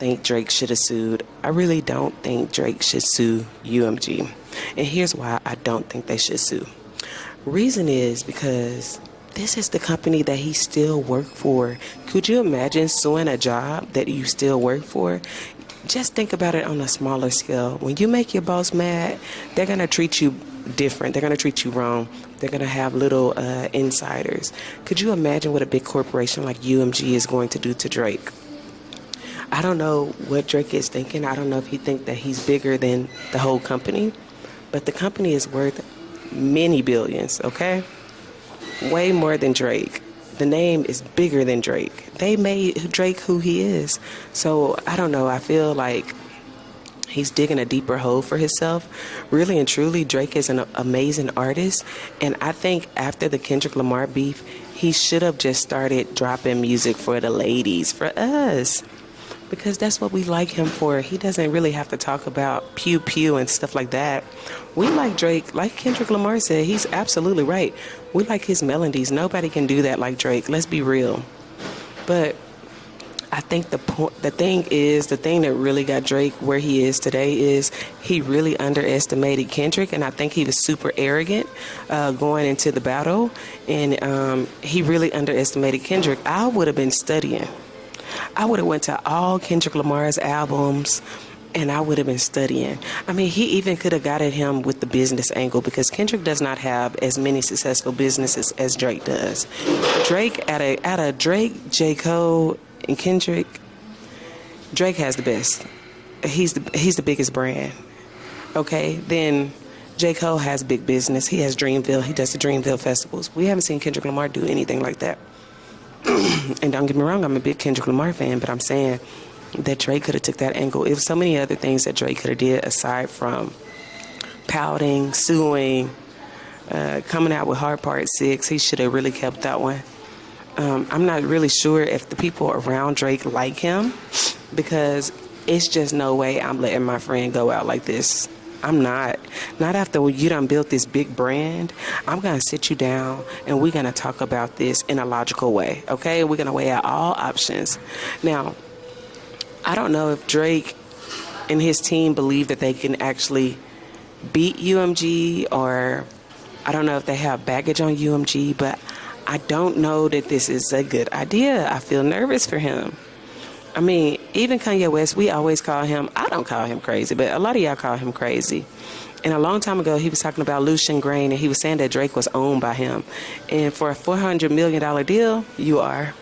think Drake should have sued. I really don't think Drake should sue UMG. And here's why I don't think they should sue. Reason is because this is the company that he still worked for. Could you imagine suing a job that you still work for? Just think about it on a smaller scale. When you make your boss mad, they're going to treat you different. They're going to treat you wrong. They're going to have little insiders. Could you imagine what a big corporation like UMG is going to do to Drake? I don't know what Drake is thinking. I don't know if he thinks that he's bigger than the whole company. But the company is worth many billions, okay? Way more than Drake. The name is bigger than Drake. They made Drake who he is. So, I don't know. I feel like he's digging a deeper hole for himself. Really and truly, Drake is an amazing artist. And I think after the Kendrick Lamar beef, he should have just started dropping music for the ladies, for us. Because that's what we like him for. He doesn't really have to talk about pew pew and stuff like that. We like Drake, like Kendrick Lamar said, he's absolutely right. We like his melodies. Nobody can do that like Drake. Let's be real. But I think the thing that really got Drake where he is today is he really underestimated Kendrick, and I think he was super arrogant going into the battle, and he really underestimated Kendrick. I would have been studying. I would have went to all Kendrick Lamar's albums, and I would have been studying. I mean, he even could have got at him with the business angle, because Kendrick does not have as many successful businesses as Drake does. Drake, out of Drake, J. Cole, and Kendrick, Drake has the best. He's the biggest brand. Okay, then J. Cole has big business. He has Dreamville. He does the Dreamville festivals. We haven't seen Kendrick Lamar do anything like that. And don't get me wrong, I'm a big Kendrick Lamar fan, but I'm saying that Drake could have took that angle. It was so many other things that Drake could have did aside from pouting, suing, coming out with Hard Part 6. He should have really kept that one. I'm not really sure if the people around Drake like him, because it's just no way I'm letting my friend go out like this. I'm not. Not after you done built this big brand. I'm going to sit you down and we're going to talk about this in a logical way, okay? We're going to weigh out all options. Now, I don't know if Drake and his team believe that they can actually beat UMG, or I don't know if they have baggage on UMG, but I don't know that this is a good idea. I feel nervous for him. I mean, even Kanye West, we always call him, I don't call him crazy, but a lot of y'all call him crazy. And a long time ago, he was talking about Lucian Grain, and he was saying that Drake was owned by him. And for a $400 million deal, you are.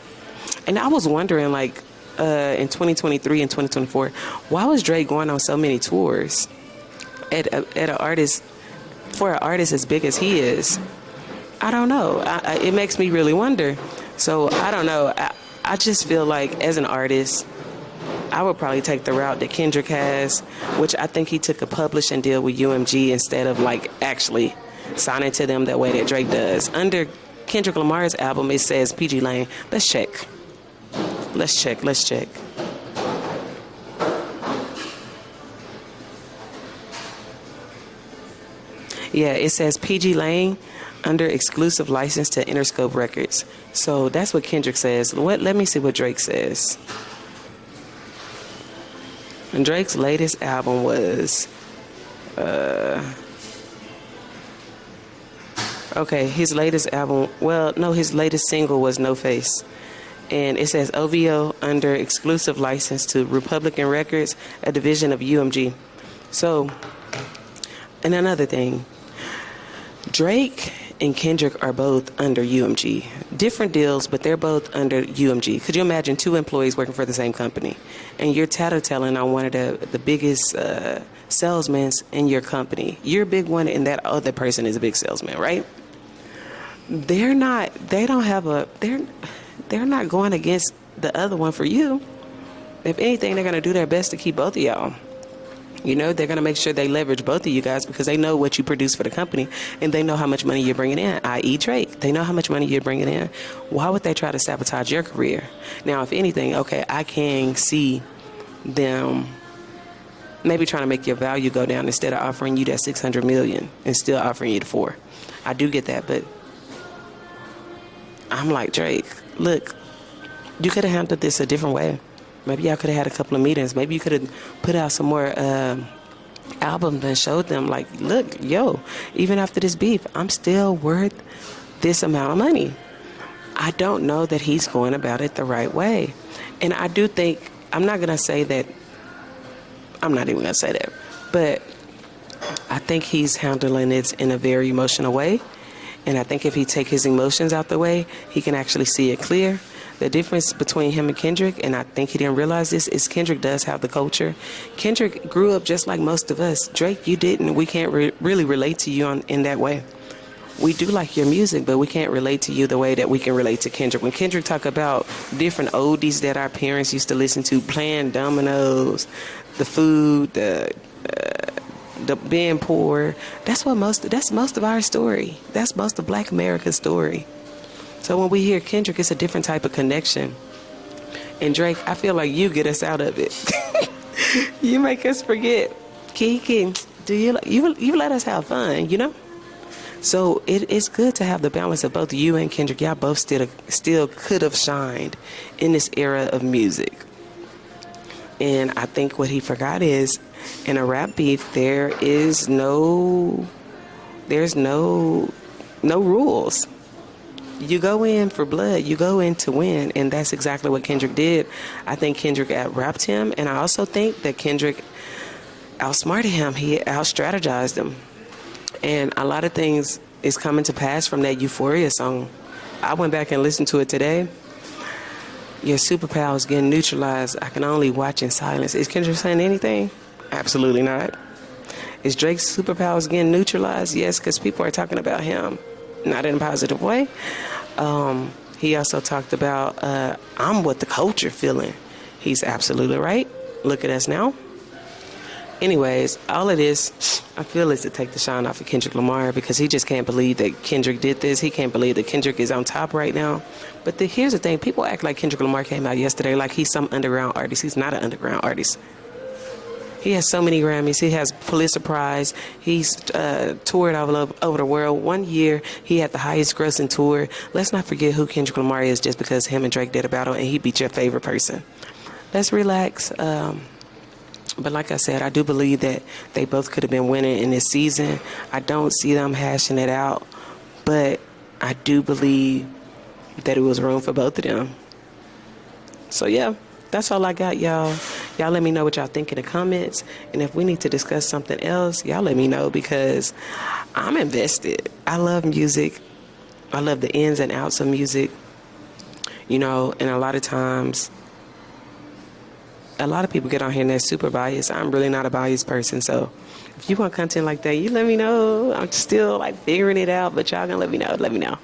And I was wondering, like, in 2023 and 2024, why was Drake going on so many tours at an artist, for an artist as big as he is? I don't know. It makes me really wonder. So, I don't know. I just feel like as an artist, I would probably take the route that Kendrick has, which I think he took a publishing deal with UMG instead of like actually signing to them that way that Drake does. Under Kendrick Lamar's album, it says PG Lane. Let's check. Yeah, it says PG Lane under exclusive license to Interscope Records. So that's what Kendrick says. Let me see what Drake says. And Drake's latest album was okay, his latest album, well, no, his latest single was No Face. And it says OVO under exclusive license to Republican Records, a division of UMG. So, and another thing, Drake and Kendrick are both under UMG. Different deals, but they're both under UMG. Could you imagine two employees working for the same company? And you're tattletelling on one of the biggest salesmen in your company. You're a big one, and that other person is a big salesman, right? They're not going against the other one for you. If anything, they're going to do their best to keep both of y'all. You know, they're going to make sure they leverage both of you guys, because they know what you produce for the company, and they know how much money you're bringing in, i.e. Drake. They know how much money you're bringing in. Why would they try to sabotage your career? Now, if anything, okay, I can see them maybe trying to make your value go down instead of offering you that $600 million and still offering you the $4 million. I do get that, but I'm like, Drake, look, you could have handled this a different way. Maybe y'all could have had a couple of meetings. Maybe you could have put out some more albums and showed them, like, look, yo, even after this beef, I'm still worth this amount of money. I don't know that he's going about it the right way. And I do think, I'm not even going to say that, but I think he's handling it in a very emotional way. And I think if he take his emotions out the way, he can actually see it clear. The difference between him and Kendrick, and I think he didn't realize this, is Kendrick does have the culture. Kendrick grew up just like most of us. Drake, you didn't. We can't really relate to you in that way. We do like your music, but we can't relate to you the way that we can relate to Kendrick. When Kendrick talk about different oldies that our parents used to listen to, playing dominoes, the food, the being poor, that's most of our story. That's most of Black America's story. So when we hear Kendrick, it's a different type of connection. And Drake, I feel like you get us out of it. You make us forget. Kiki, do you let us have fun, you know? So it's good to have the balance of both you and Kendrick. Y'all both still could have shined in this era of music. And I think what he forgot is, in a rap beef, there's no rules. You go in for blood. You go in to win. And that's exactly what Kendrick did. I think Kendrick out-rapped him. And I also think that Kendrick outsmarted him. He out-strategized him. And a lot of things is coming to pass from that Euphoria song. I went back and listened to it today. Your superpowers getting neutralized. I can only watch in silence. Is Kendrick saying anything? Absolutely not. Is Drake's superpowers getting neutralized? Yes, because people are talking about him. Not in a positive way. He also talked about, I'm what the culture feeling. He's absolutely right. Look at us now. Anyways, all of this, I feel, is to take the shine off of Kendrick Lamar, because he just can't believe that Kendrick did this. He can't believe that Kendrick is on top right now. But here's the thing. People act like Kendrick Lamar came out yesterday like he's some underground artist. He's not an underground artist. He has so many Grammys. He has Pulitzer Prize. He's toured all over the world. One year, he had the highest grossing tour. Let's not forget who Kendrick Lamar is just because him and Drake did a battle and he beat your favorite person. Let's relax. But like I said, I do believe that they both could have been winning in this season. I don't see them hashing it out. But I do believe that it was room for both of them. So, yeah. That's all I got, y'all. Y'all let me know what y'all think in the comments. And if we need to discuss something else, y'all let me know, because I'm invested. I love music. I love the ins and outs of music. You know, and a lot of times, a lot of people get on here and they're super biased. I'm really not a biased person. So if you want content like that, you let me know. I'm still like figuring it out, but y'all gonna let me know. Let me know.